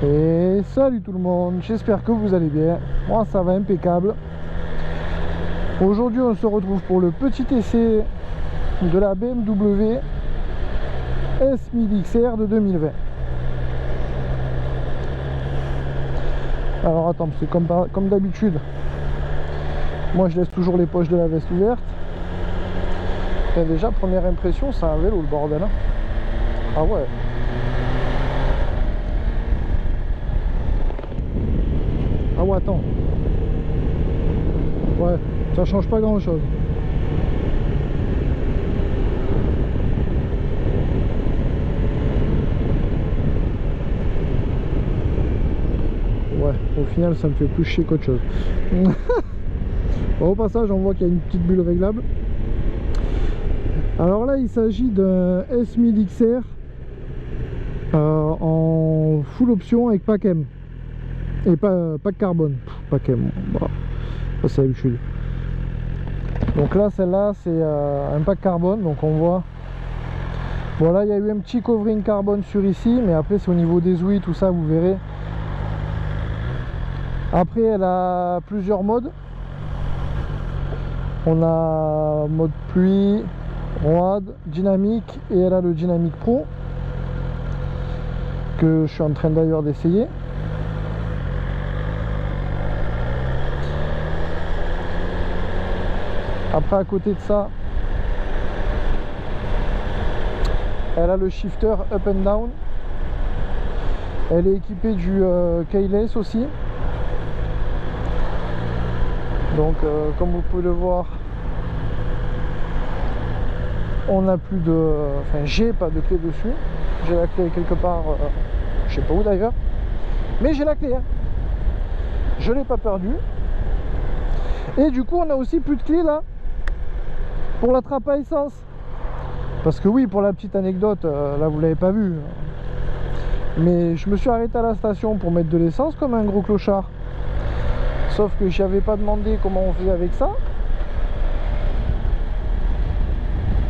Et salut tout le monde, j'espère que vous allez bien. Moi ça va impeccable. Aujourd'hui on se retrouve pour le petit essai de la BMW S1000 XR de 2020. Alors attends, c'est comme d'habitude. Moi je laisse toujours les poches de la veste ouvertes. Et déjà première impression, c'est un vélo le bordel hein. Ah ouais. Ah ouais, attends. Ouais, ça change pas grand chose. Ouais, au final ça me fait plus chier qu'autre chose. Bon, au passage on voit qu'il y a une petite bulle réglable. Alors là il s'agit d'un S1000 XR en full option avec pack M. Et pas pack carbone. Pack M, bah, ça c'est l'habitude. Donc là celle-là c'est un pack carbone, donc on voit. Bon là il y a eu un petit covering carbone sur ici, mais après c'est au niveau des ouïes, tout ça vous verrez. Après elle a plusieurs modes. On a mode pluie, road, dynamique, et elle a le dynamique pro que je suis en train d'ailleurs d'essayer. Après à côté de ça, elle a le shifter up and down. Elle est équipée du keyless aussi. Donc comme vous pouvez le voir, on n'a plus de... Enfin j'ai pas de clé dessus. J'ai la clé quelque part, je sais pas où d'ailleurs. Mais j'ai la clé hein. Je l'ai pas perdue. Et du coup on a aussi plus de clé là pour la trappe à essence. Parce que oui, pour la petite anecdote, là vous l'avez pas vu, mais je me suis arrêté à la station pour mettre de l'essence comme un gros clochard. Sauf que je n'avais pas demandé comment on faisait avec ça.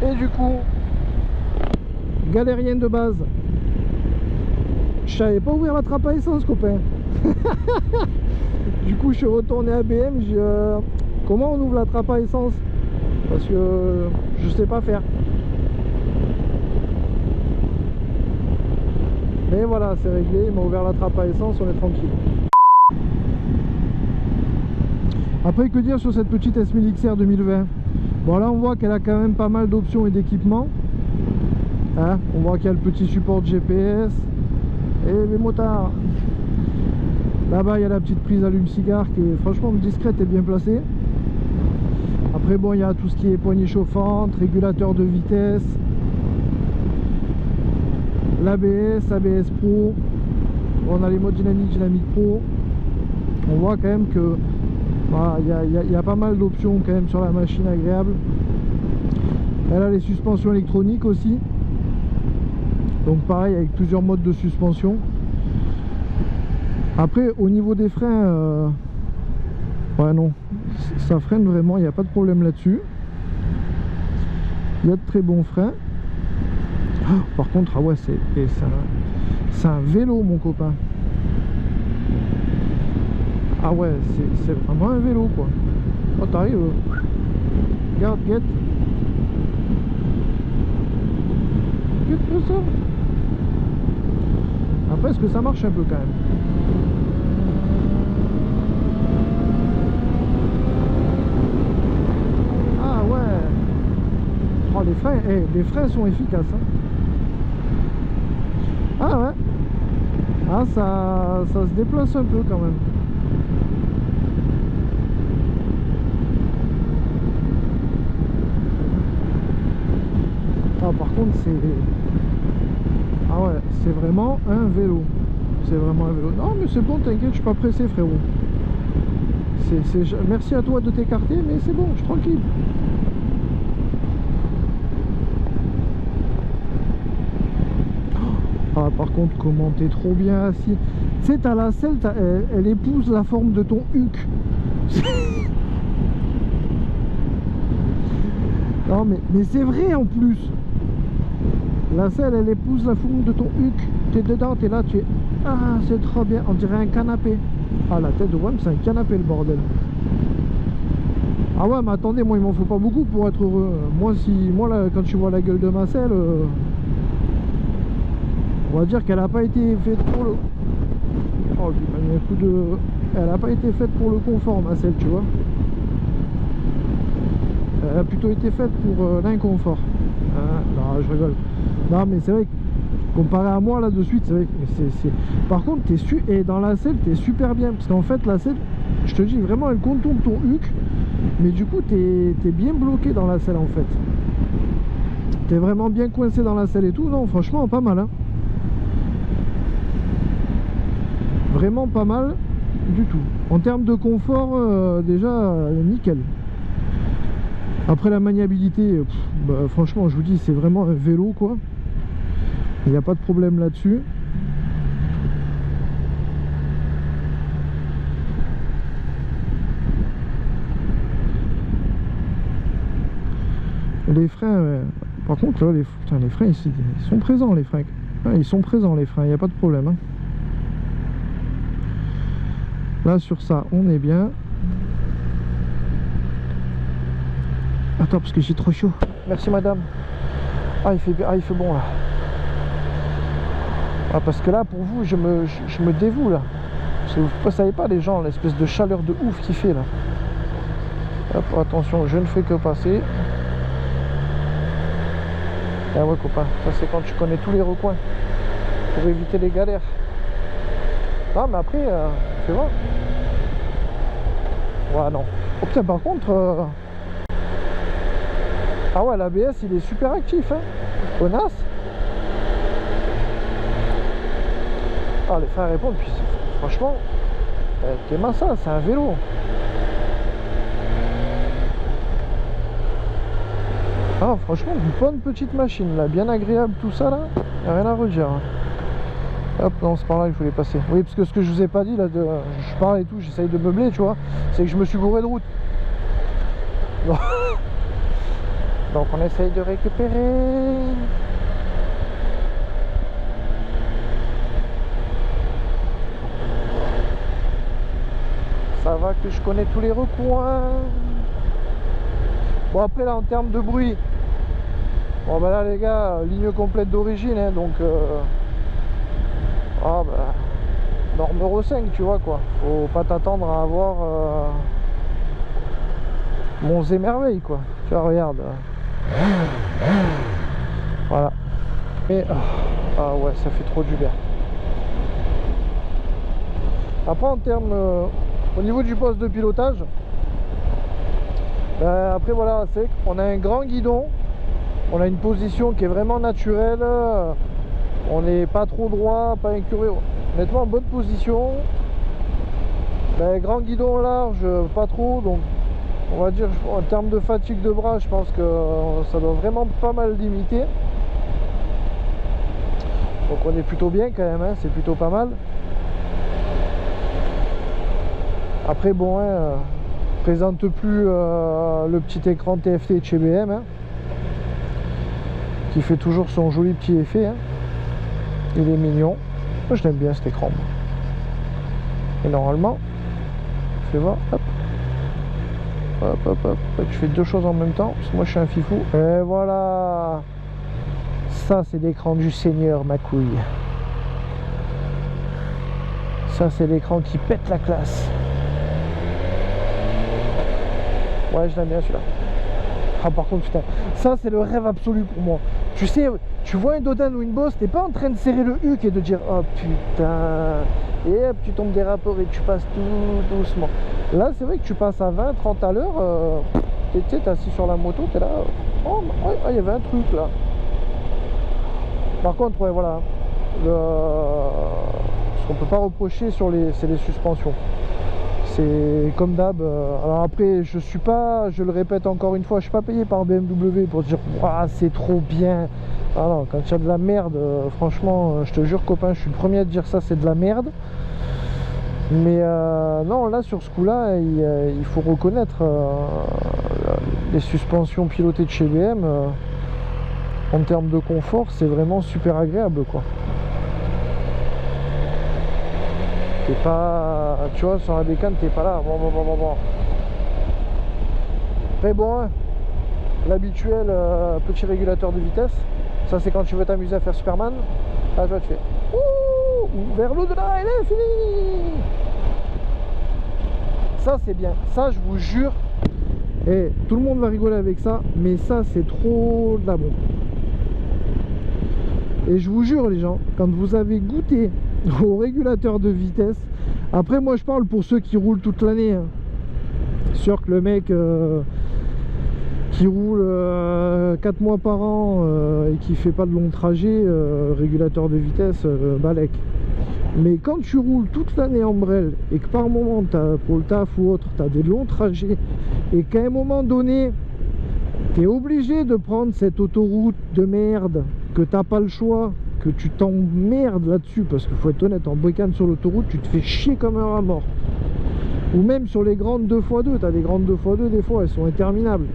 Et du coup, galérien de base, je savais pas ouvrir la trappe à essence, copain. Du coup je suis retourné à BM, j'ai comment on ouvre la trappe à essence, parce que je sais pas faire. Mais voilà, c'est réglé, il m'a ouvert la trappe à essence, on est tranquille. Après, que dire sur cette petite S1000 XR 2020? Bon là on voit qu'elle a quand même pas mal d'options et d'équipements hein. On voit qu'il y a le petit support de GPS et les motards. Là-bas il y a la petite prise allume-cigare qui est franchement discrète et bien placée. Après bon, il y a tout ce qui est poignée chauffante, régulateur de vitesse, l'ABS, ABS Pro. On a les modes dynamique, dynamique Pro. On voit quand même que voilà, il y a pas mal d'options quand même sur la machine, agréable. Elle a les suspensions électroniques aussi. Donc pareil avec plusieurs modes de suspension. Après au niveau des freins, ouais non, ça freine vraiment, il n'y a pas de problème là-dessus. Il y a de très bons freins. Oh, par contre, ah ouais, c'est un vélo mon copain. Ah ouais, c'est vraiment un vélo quoi. Oh t'arrives, regarde, guette ça. Après est-ce que ça marche un peu quand même? Ah ouais. Oh les freins sont efficaces hein. Ah ouais. Ah ça se déplace un peu quand même. Ah par contre c'est... Ah ouais, c'est vraiment un vélo. C'est vraiment un vélo. Non mais c'est bon, t'inquiète, je suis pas pressé frérot. Merci à toi de t'écarter, mais c'est bon, je suis tranquille. Ah par contre comment t'es trop bien assis. Tu sais, t'as la selle, elle épouse la forme de ton huc. Non mais c'est vrai en plus. La selle, elle épouse la forme de ton huc. T'es dedans, t'es là, tu es... Ah, c'est trop bien. On dirait un canapé. Ah, la tête de WAM, c'est un canapé, le bordel. Ah ouais, mais attendez, moi, il m'en faut pas beaucoup pour être heureux. Moi, là, quand tu vois la gueule de ma selle, on va dire qu'elle a pas été faite pour le... Oh, il m'a mis un coup de... Elle a pas été faite pour le confort, ma selle, tu vois. Elle a plutôt été faite pour l'inconfort. Non, je rigole. Non, mais c'est vrai que comparé à moi là de suite, c'est vrai que par contre, et dans la selle, t'es super bien. Parce qu'en fait, la selle, je te dis vraiment, elle contourne ton huc. Mais du coup, t'es bien bloqué dans la selle en fait. T'es vraiment bien coincé dans la selle et tout. Non, franchement, pas mal. Hein. Vraiment pas mal du tout. En termes de confort, déjà, nickel. Après la maniabilité, bah, franchement je vous dis c'est vraiment un vélo quoi. Il n'y a pas de problème là-dessus. Les freins, par contre là, les freins ils sont présents les freins. Ouais, ils sont présents les freins, il n'y a pas de problème. Hein. Là sur ça on est bien. Attends parce que j'ai trop chaud. Merci madame. Ah il fait bon là. Ah parce que là pour vous je me dévoue là. Parce que vous ne savez pas les gens, l'espèce de chaleur de ouf qu'il fait là. Hop, attention, je ne fais que passer. Ah ouais copain, ça c'est quand tu connais tous les recoins. Pour éviter les galères. Ah mais après, fais voir. Ouais non. Oh putain par contre... Ah ouais, l'ABS il est super actif, hein. Connasse. Ah, les freins répondent, puis franchement, t'es massa, c'est un vélo. Ah, franchement, une bonne petite machine là, bien agréable tout ça là, y'a rien à redire. Hein. Hop, non, c'est par là qu'il fallait passer. Oui, parce que ce que je vous ai pas dit là, je parle et tout, j'essaye de meubler, tu vois, c'est que je me suis gouré de route. Donc on essaye de récupérer. Ça va que je connais tous les recoins. Bon après là en termes de bruit, bon bah là les gars, ligne complète d'origine hein, donc ah bah norme Euro 5 tu vois quoi. Faut pas t'attendre à avoir monts et merveilles quoi. Tu vois regarde. Voilà. Et ah ouais ça fait trop du bien. Après en termes au niveau du poste de pilotage, après voilà c'est qu'on a un grand guidon, on a une position qui est vraiment naturelle, on n'est pas trop droit, pas incurvé, honnêtement en bonne position. Grand guidon large, pas trop, donc on va dire en termes de fatigue de bras je pense que ça doit vraiment pas mal limiter. Donc on est plutôt bien quand même, hein, c'est plutôt pas mal. Après bon, hein, présente plus le petit écran TFT de chez BM, hein, qui fait toujours son joli petit effet. Hein. Il est mignon. Moi je l'aime bien cet écran. Et normalement, fais voir, hop. Hop, hop, hop, tu fais deux choses en même temps, parce que moi je suis un fifou. Et voilà. Ça c'est l'écran du Seigneur, ma couille. Ça c'est l'écran qui pète la classe. Ouais, je l'aime bien celui-là. Ah par contre putain, ça c'est le rêve absolu pour moi. Tu sais, tu vois un Dodane ou une Boss, t'es pas en train de serrer le huc et de dire oh putain, et hop tu tombes des rapports et tu passes tout doucement. Là c'est vrai que tu passes à 20-30 à l'heure, t'es assis sur la moto, t'es là, oh ouais, il y avait un truc là. Par contre ouais voilà, ce qu'on peut pas reprocher c'est les suspensions. C'est comme d'hab. Alors après, je le répète encore une fois, je suis pas payé par BMW pour dire c'est trop bien. Alors quand il y a de la merde, franchement, je te jure copain, je suis le premier à te dire ça, c'est de la merde. Mais non, là sur ce coup-là, il faut reconnaître les suspensions pilotées de chez BM. En termes de confort, c'est vraiment super agréable, quoi. T'es pas... Tu vois, sur la bécane, t'es pas là. Bon. Après, bon, hein, l'habituel petit régulateur de vitesse. Ça, c'est quand tu veux t'amuser à faire Superman. Là, tu vois, tu fais... Ouh, vers l'au-delà, elle est finie. Ça, c'est bien. Ça, je vous jure. Et tout le monde va rigoler avec ça. Mais ça, c'est trop de la bombe. Et je vous jure, les gens, quand vous avez goûté au régulateur de vitesse, après, moi, je parle pour ceux qui roulent toute l'année. Hein. Sûr que le mec qui roule 4 mois par an et qui fait pas de long trajet, régulateur de vitesse, balèque. Mais quand tu roules toute l'année en brel et que par moment, pour le taf ou autre, tu as des longs trajets et qu'à un moment donné, tu es obligé de prendre cette autoroute de merde, que t'as pas le choix, que tu t'emmerdes là-dessus, parce qu'il faut être honnête, en bécane sur l'autoroute, tu te fais chier comme un rat mort. Ou même sur les grandes 2x2, t'as des grandes 2x2, des fois, elles sont interminables.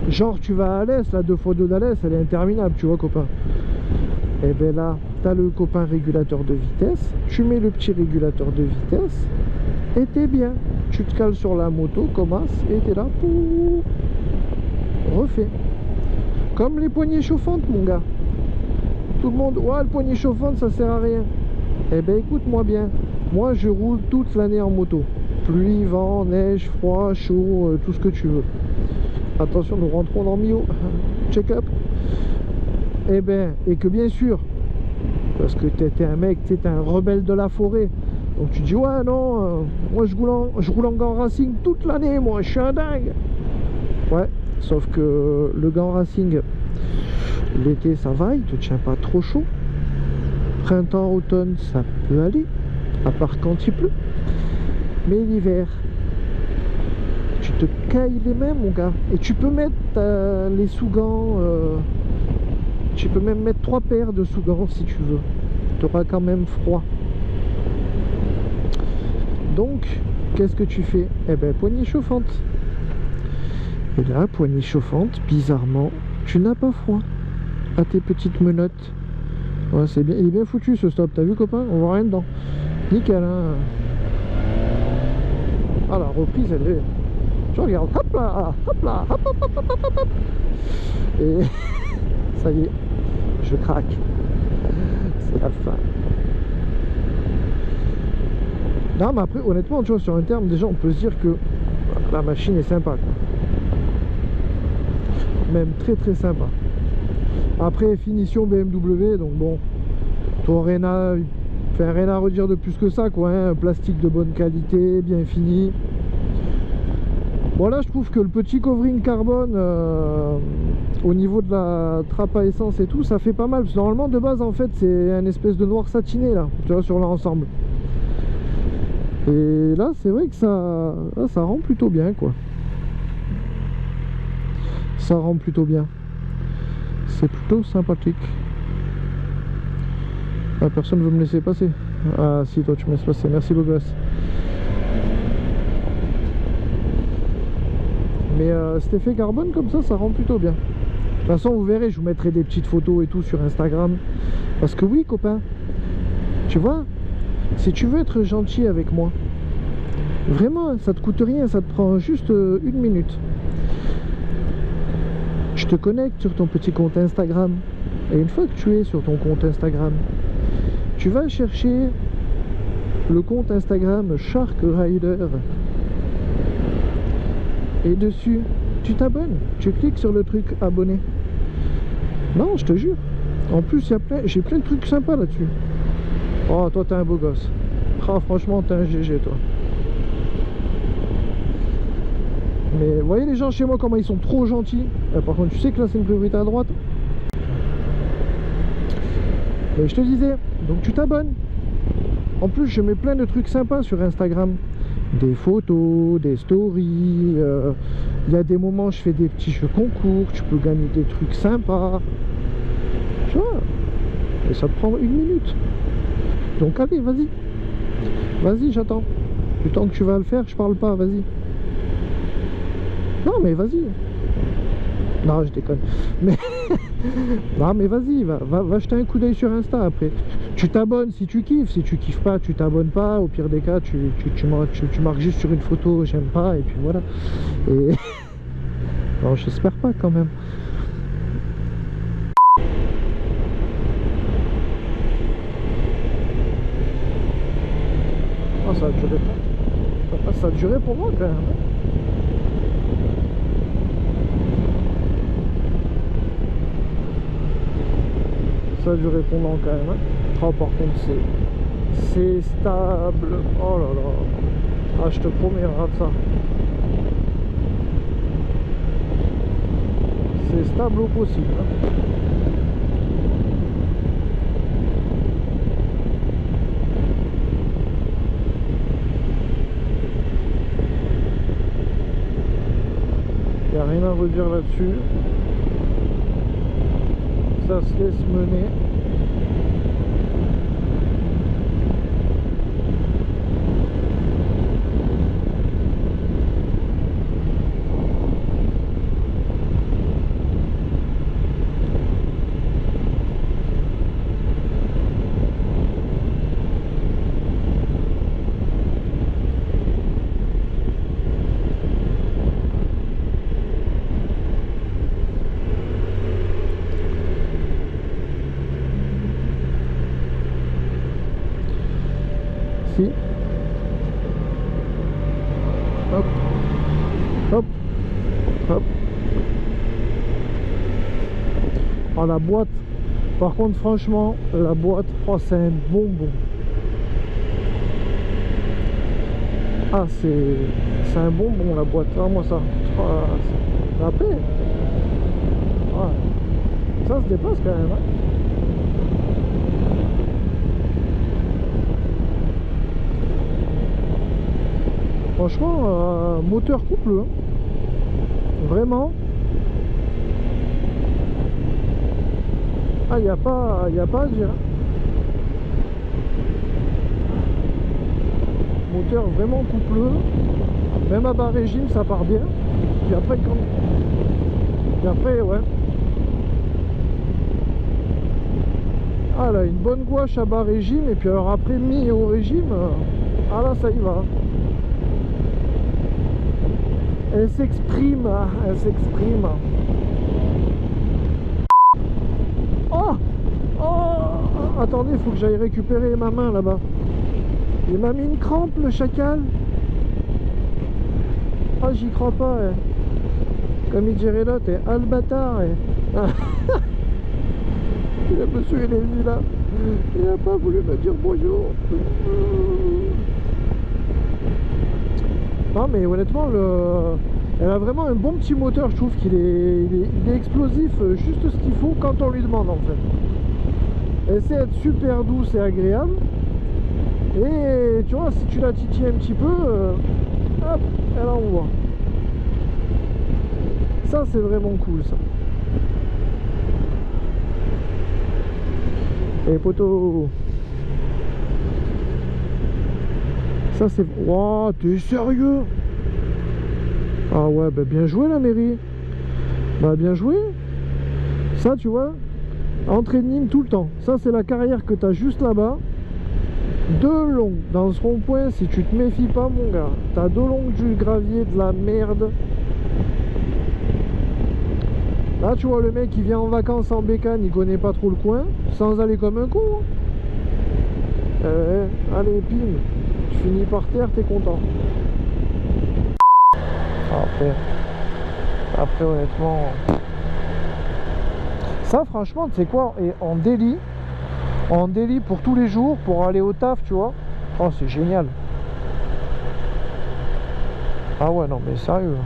Genre, tu vas à Alès, la 2x2 d'Alès, elle est interminable, tu vois, copain. Et ben là, t'as le copain régulateur de vitesse, tu mets le petit régulateur de vitesse, et t'es bien. Tu te cales sur la moto, commence, et t'es là, pouh, refait. Comme les poignées chauffantes, mon gars. Tout le monde, ouais, le poignet chauffante, ça sert à rien. Eh ben, écoute-moi bien. Moi, je roule toute l'année en moto. Pluie, vent, neige, froid, chaud, tout ce que tu veux. Attention, nous rentrons dans Mio. Check-up. Eh ben, et que bien sûr, parce que t'es un mec, t'es un rebelle de la forêt. Donc tu dis, ouais, non, moi je roule en gant racing toute l'année, moi, je suis un dingue. Ouais. Sauf que le gant racing, l'été ça va, il te tient pas trop chaud. Printemps, automne, ça peut aller, à part quand il pleut. Mais l'hiver, tu te cailles les mains, mon gars. Et tu peux mettre les sous-gants, tu peux même mettre 3 paires de sous-gants si tu veux. Tu auras quand même froid. Donc, qu'est-ce que tu fais? Eh ben, poignée chauffante. Et là, poignée chauffante, bizarrement, tu n'as pas froid à tes petites menottes. Ouais, c'est bien, il est bien foutu ce stop, t'as vu, copain? On voit rien dedans. Nickel, hein. Ah, la reprise, elle est... Tu regardes, hop là, hop là, hop, hop, hop, hop, hop, hop. Et ça y est, je craque. C'est la fin. Non, mais après, honnêtement, tu vois, sur un terme, déjà, on peut se dire que la machine est sympa, quoi. Même très très sympa. Après, finition BMW, donc bon, toi rien à redire de plus que ça, quoi, hein. Plastique de bonne qualité, bien fini. Bon, là je trouve que le petit covering carbone au niveau de la trappe à essence et tout, ça fait pas mal, parce que normalement de base en fait c'est un espèce de noir satiné là, tu vois, sur l'ensemble. Et là c'est vrai que ça rend plutôt bien, quoi. Ça rend plutôt bien. C'est plutôt sympathique. Ah, personne ne veut me laisser passer. Ah si, toi tu me laisses passer, merci beau gosse. Mais cet effet carbone comme ça rend plutôt bien. De toute façon vous verrez, je vous mettrai des petites photos et tout sur Instagram. Parce que oui, copain, tu vois, si tu veux être gentil avec moi, vraiment ça te coûte rien, ça te prend juste 1 minute. Je te connecte sur ton petit compte Instagram. Et une fois que tu es sur ton compte Instagram, tu vas chercher le compte Instagram Shark Rider. Et dessus, tu t'abonnes. Tu cliques sur le truc abonner. Non, je te jure. En plus, j'ai plein de trucs sympas là-dessus. Oh, toi, t'es un beau gosse. Oh, franchement, t'es un GG, toi. Mais vous voyez les gens chez moi comment ils sont trop gentils. Par contre tu sais que là c'est une priorité à droite. Et je te disais, donc tu t'abonnes. En plus je mets plein de trucs sympas sur Instagram. Des photos, des stories. Il y a des moments je fais des petits jeux concours. Tu peux gagner des trucs sympas. Tu vois. Et ça te prend 1 minute. Donc allez, vas-y. Vas-y, j'attends. Du temps que tu vas le faire, je parle pas, vas-y. Non mais vas-y. Non, je déconne. Mais Non mais vas-y, va jeter un coup d'œil sur Insta après. Tu t'abonnes si tu kiffes pas, tu t'abonnes pas, au pire des cas, tu marques juste sur une photo, j'aime pas, et puis voilà. Et... non, j'espère pas quand même. Oh, ça a duré pas. Ça a duré pour moi quand même. Ça a duré pendant quand même. Oh, par contre, c'est stable. Oh là là. Ah, je te promets, regarde ça. C'est stable au possible. Il n'y a rien à redire là-dessus. Ça se laisse mener. Hop, hop, hop. Oh, la boîte, par contre franchement la boîte, oh, c'est un bonbon. Ah, c'est un bonbon la boîte, ah, moi ça. Oh, après ouais. Ça se dépasse quand même, hein. Franchement, moteur couple, hein. Vraiment. Ah, il n'y a pas à dire. Moteur vraiment coupleux. Même à bas régime, ça part bien. Puis après, ouais. Ah là, une bonne gouache à bas régime. Et puis alors après, mis et haut régime. Ah là, ça y va. Elle s'exprime. Elle s'exprime. Oh! Oh! Attendez, il faut que j'aille récupérer ma main là-bas. Il m'a mis une crampe, le chacal. Ah, j'y crois pas. Comme il dirait l'autre, ah le bâtard. Le monsieur, il est venu là. Il n'a pas voulu me dire bonjour. Non, mais honnêtement, elle a vraiment un bon petit moteur. Je trouve qu'il est explosif, juste ce qu'il faut quand on lui demande en fait. Elle sait être super douce et agréable. Et tu vois, si tu la titilles un petit peu, hop, elle envoie. Ça, c'est vraiment cool, ça. Et poteau. Ça, c'est... Wow, t'es sérieux? Ah ouais, bah bien joué, la mairie. Bah bien joué. Ça, tu vois, entrée de Nîmes tout le temps. Ça, c'est la carrière que t'as juste là-bas. Deux longues dans ce rond-point, si tu te méfies pas, mon gars. T'as deux longues du gravier, de la merde. Là, tu vois, le mec qui vient en vacances en bécane, il connaît pas trop le coin, sans aller comme un con. Allez, pim, tu finis par terre, t'es content. Après, honnêtement, ça, franchement, tu sais quoi, et en daily pour tous les jours, pour aller au taf, tu vois. Oh, c'est génial. Ah ouais, non, mais sérieux.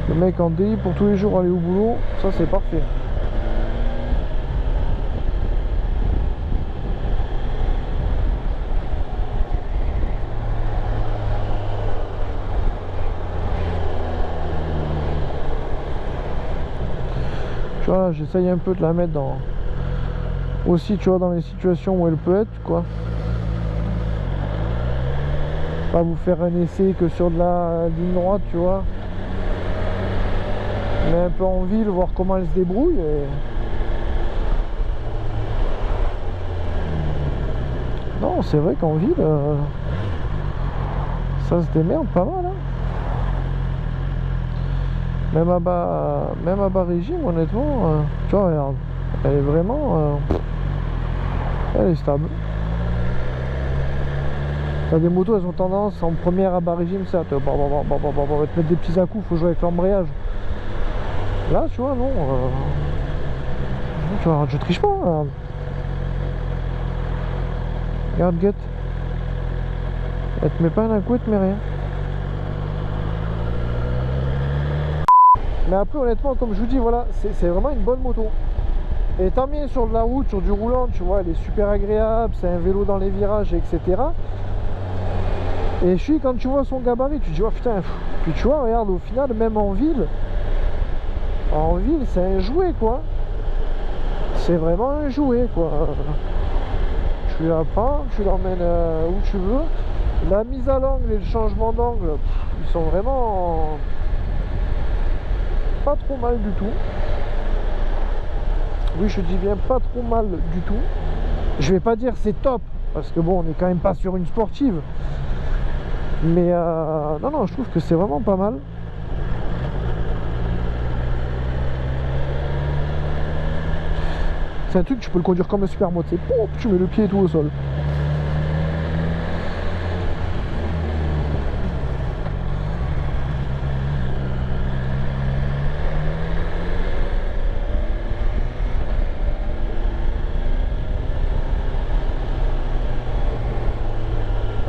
Le mec en daily pour tous les jours aller au boulot, ça c'est parfait. Tu vois, j'essaye un peu de la mettre dans... aussi, tu vois, dans les situations où elle peut être, quoi. Pas vous faire un essai que sur de la ligne droite, tu vois. Mais un peu en ville, voir comment elle se débrouille. Non, c'est vrai qu'en ville, ça se démerde pas mal. Hein. Même à bas régime, honnêtement, tu vois, regarde, elle est vraiment, elle est stable. T'as des motos, elles ont tendance en première à bas régime, ça, te mettre des petits à-coups, faut jouer avec l'embrayage. Là, tu vois, non, tu vois, je triche pas. Regarde, regarde, guette. Elle te met pas un coup, elle te met rien. Mais après, honnêtement, comme je vous dis, voilà, c'est vraiment une bonne moto. Et tant bien sur de la route, sur du roulant, tu vois, elle est super agréable, c'est un vélo dans les virages, etc. Et quand tu vois son gabarit, tu te dis, oh putain, puis tu vois, regarde, au final, même en ville, c'est un jouet, quoi. C'est vraiment un jouet, quoi. Tu la prends, tu l'emmènes où tu veux. La mise à l'angle et le changement d'angle, ils sont vraiment pas trop mal du tout. Oui, je dis bien pas trop mal du tout. Je vais pas dire c'est top, parce que bon, on est quand même pas sur une sportive. Mais non, je trouve que c'est vraiment pas mal. C'est un truc, tu peux le conduire comme un super mode. C'est pouf, tu mets le pied et tout au sol.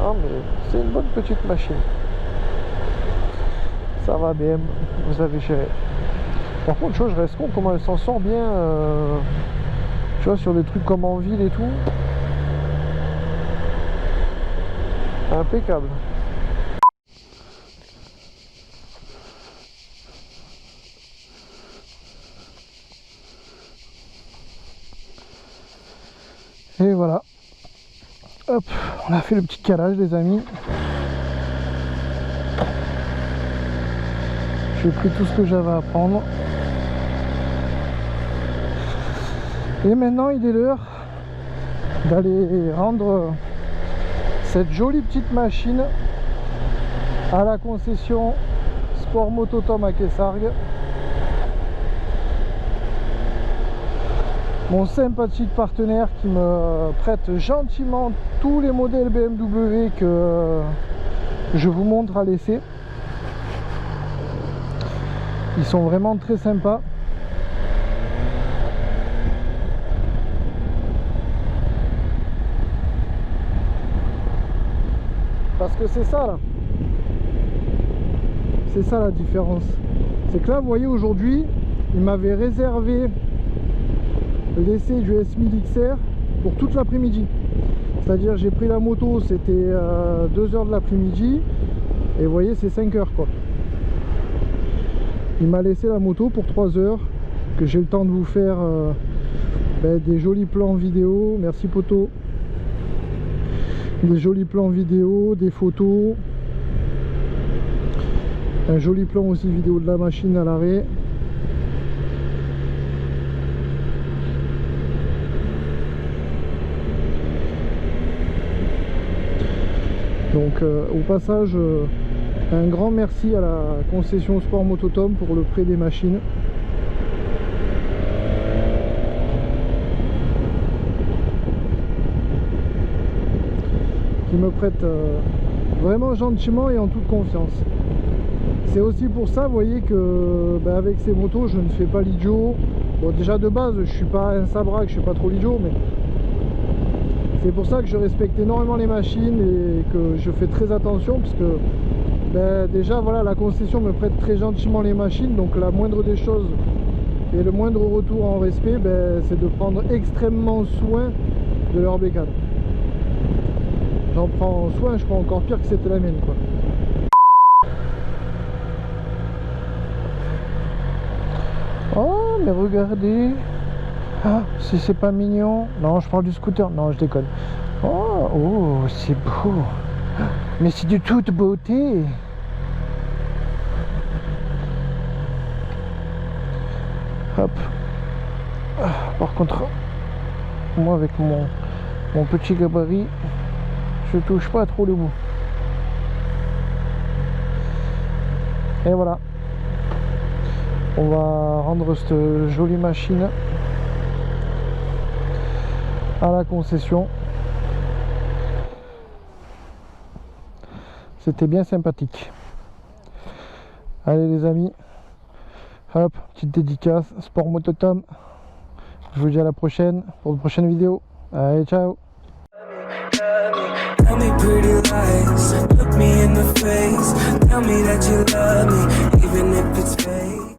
Ah, mais c'est une bonne petite machine. Ça va bien, vous avez géré. Par contre, tu vois, je reste con comment elle s'en sort bien. Tu vois, sur des trucs comme en ville et tout. Impeccable. Et voilà. Hop, on a fait le petit calage, les amis. J'ai pris tout ce que j'avais à prendre. Et maintenant, il est l'heure d'aller rendre cette jolie petite machine à la concession Sport Mototom à Quessargues. Mon sympathique partenaire qui me prête gentiment tous les modèles BMW que je vous montre à l'essai. Ils sont vraiment très sympas. Parce que c'est ça là. C'est ça la différence. C'est que là, vous voyez, aujourd'hui, il m'avait réservé l'essai du S1000 XR pour toute l'après-midi. C'est-à-dire, j'ai pris la moto, c'était 2h de l'après-midi. Et vous voyez, c'est 5h quoi. Il m'a laissé la moto pour 3 heures, que j'ai le temps de vous faire des jolis plans vidéo. Merci poto. Des jolis plans vidéo, des photos. Un joli plan aussi vidéo de la machine à l'arrêt. Donc au passage, un grand merci à la concession Sport Mototom pour le prêt des machines. Qui me prête vraiment gentiment et en toute confiance. C'est aussi pour ça, vous voyez, que avec ces motos, je ne fais pas l'idiot. Bon, déjà de base, je suis pas un sabrac, je suis pas trop l'idiot, mais c'est pour ça que je respecte énormément les machines et que je fais très attention, parce que déjà, voilà, la concession me prête très gentiment les machines, donc la moindre des choses et le moindre retour en respect, c'est de prendre extrêmement soin de leur bécane. J'en prends soin, je crois encore pire que c'était la mienne, quoi. Oh, mais regardez. Ah, si c'est pas mignon. Non, je parle du scooter. Non, je déconne. Oh, c'est beau. Mais c'est de toute beauté. Hop. Par contre, moi avec mon petit gabarit, je touche pas trop le bout. Et voilà. On va rendre cette jolie machine à la concession. C'était bien sympathique. Allez les amis, hop, petite dédicace, Sport Mototom. Je vous dis à la prochaine pour de prochaines vidéos. Allez, ciao. Tell me pretty lies, look me in the face, tell me that you love me.